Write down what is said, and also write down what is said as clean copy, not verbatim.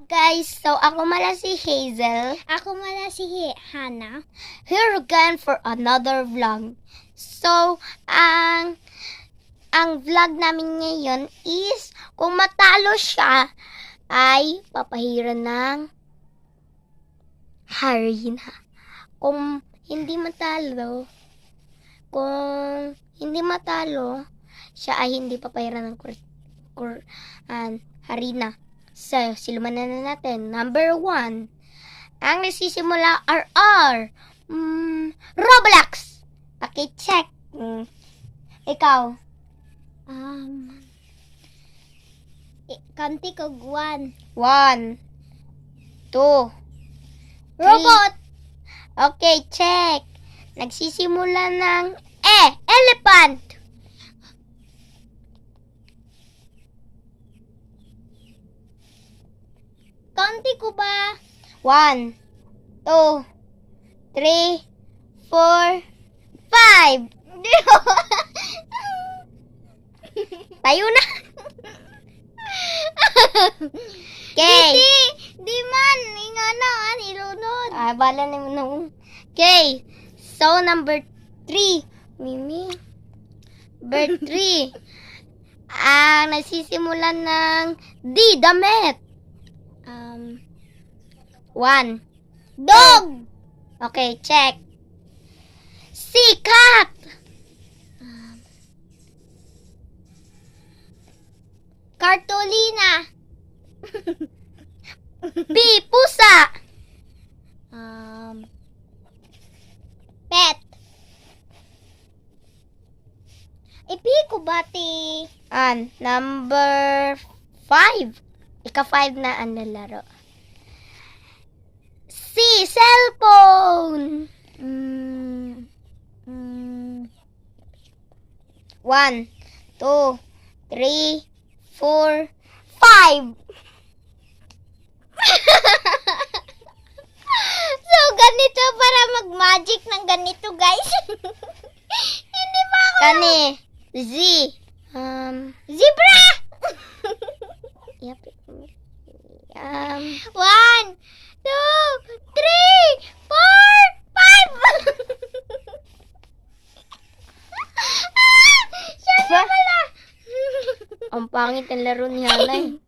guys, so ako mala si Hazel. Ako mala si Hannah. Here again for another vlog. So, ang vlog namin ngayon is kung matalo siya ay papahiran ng harina. Kung hindi matalo, siya ay hindi papahiran ng harina. So, silumanan na natin. Number 1. Ang nagsisimula R. Roblox. Okay, check. Ikaw. Kanti ko 1. 1, 2, Robot. Okay, check. Nagsisimula ng elephant. Kanti ko ba? 1, 2, 3, 4, 5. Tayo na. Okay. Di man. Ingana, ilunod. Bala na mo na. Okay. So, number 3. Mimi. Number 3. Ang nagsisimula ng D, damit. 1. Dog. Okay, check. C, cat. Cartolina. B, pusa. Pet. Ipiko bati. Number 5. Ika-5 na ang nalaro. C, cellphone. 1, 2, 3, 4, 5. So, ganito para mag-magic ng ganito, guys. Hindi ba ako? Kani. Z. Zebra! Yep. 1, 2, 3, 4, 5! Siya na pala! Ang pangit ng laro ni Hanay.